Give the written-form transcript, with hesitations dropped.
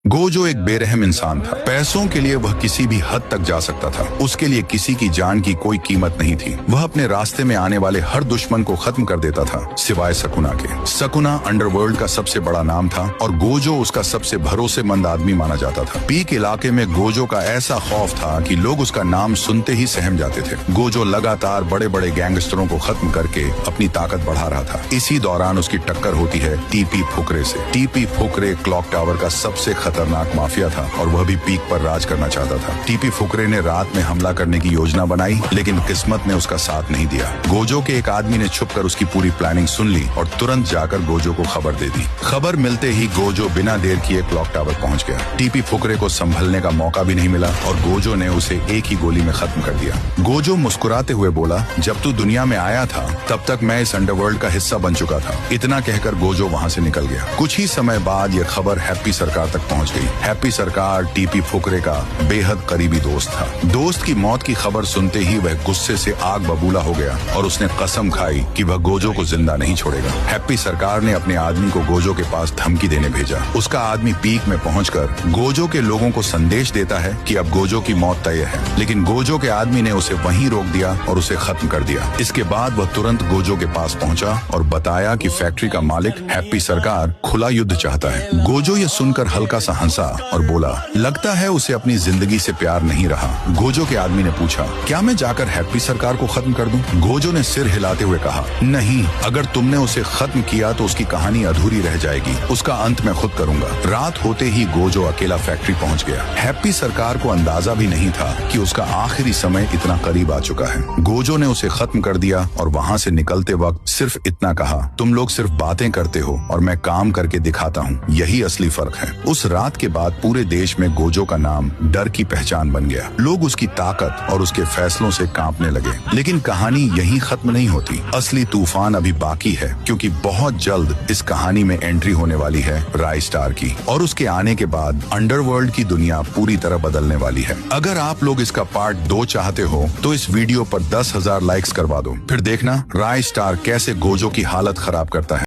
Gojo एक बेरहम इंसान था। पैसों के लिए वह किसी भी हद तक जा सकता था। उसके लिए किसी की जान की कोई कीमत नहीं थी। वह अपने रास्ते में आने वाले हर दुश्मन को खत्म कर देता था, सिवाय सकुना के। सकुना अंडरवर्ल्ड का सबसे बड़ा नाम था और गोजो उसका सबसे भरोसेमंद आदमी माना जाता था। पीक इलाके में गोजो का ऐसा खौफ था कि लोग उसका नाम सुनते ही सहम जाते थे। गोजो लगातार बड़े बड़े गैंगस्टरों को खत्म करके अपनी ताकत बढ़ा रहा था। इसी दौरान उसकी टक्कर होती है टीपी फुकरे से। टीपी फुकरे क्लॉक टावर का सबसे खतरनाक माफिया था और वह भी पीक पर राज करना चाहता था। टीपी फुकरे ने रात में हमला करने की योजना बनाई, लेकिन किस्मत ने उसका साथ नहीं दिया। गोजो के एक आदमी ने छुपकर उसकी पूरी प्लानिंग सुन ली और तुरंत जाकर गोजो को खबर दे दी। खबर मिलते ही गोजो बिना देर किए क्लॉक टावर पहुंच गया। टीपी फुकरे को संभलने का मौका भी नहीं मिला और गोजो ने उसे एक ही गोली में खत्म कर दिया। गोजो मुस्कुराते हुए बोला, जब तू दुनिया में आया था तब तक मैं इस अंडरवर्ल्ड का हिस्सा बन चुका था। इतना कहकर गोजो वहां से निकल गया। कुछ ही समय बाद यह खबर हैप्पी सरकार तक पहुंच गई। हैप्पी सरकार टीपी फुकरे का बेहद करीबी दोस्त था। दोस्त की मौत की खबर सुनते ही वह गुस्से से आग बबूला हो गया और उसने कसम खाई कि वह गोजो को जिंदा नहीं छोड़ेगा। हैप्पी सरकार ने अपने आदमी को गोजो के पास धमकी देने भेजा। उसका आदमी पीक में पहुंचकर गोजो के लोगों को संदेश देता है कि अब गोजो की मौत तय है, लेकिन गोजो के आदमी ने उसे वहीं रोक दिया और उसे खत्म कर दिया। इसके बाद वह तुरंत गोजो के पास पहुंचा और बताया कि फैक्ट्री का मालिक हैप्पी सरकार खुला युद्ध चाहता है। गोजो ये सुनकर हल्का सा हंसा और बोला, लगता है उसे अपनी जिंदगी से प्यार नहीं रहा। गोजो के आदमी ने पूछा, क्या मैं जाकर हैप्पी सरकार को खत्म कर दूं? गोजो ने सिर हिलाते हुए कहा, नहीं, अगर तुमने उसे खत्म किया तो उसकी कहानी अधूरी रह जाएगी। उसका अंत मैं खुद करूंगा। रात होते ही गोजो अकेला फैक्ट्री पहुंच गया। हैप्पी सरकार को अंदाजा भी नहीं था कि उसका आखिरी समय इतना करीब आ चुका है। गोजो ने उसे खत्म कर दिया और वहां से निकलते वक्त सिर्फ इतना कहा, तुम लोग सिर्फ बातें करते हो और मैं काम करके दिखाता हूँ, यही असली फर्क है। उस रात के बाद पूरे देश में गोजो का नाम डर की पहचान बन गया। लोग उसकी ताकत और उसके फैसलों से कांपने लगे। लेकिन कहानी यहीं खत्म नहीं होती। असली तूफान अभी बाकी है, क्योंकि बहुत जल्द इस कहानी में एंट्री होने वाली है राय स्टार की, और उसके आने के बाद अंडरवर्ल्ड की दुनिया पूरी तरह बदलने वाली है। अगर आप लोग इसका पार्ट 2 चाहते हो तो इस वीडियो पर 10,000 लाइक्स करवा दो। फिर देखना राय स्टार कैसे गोजो की हालत खराब करता है।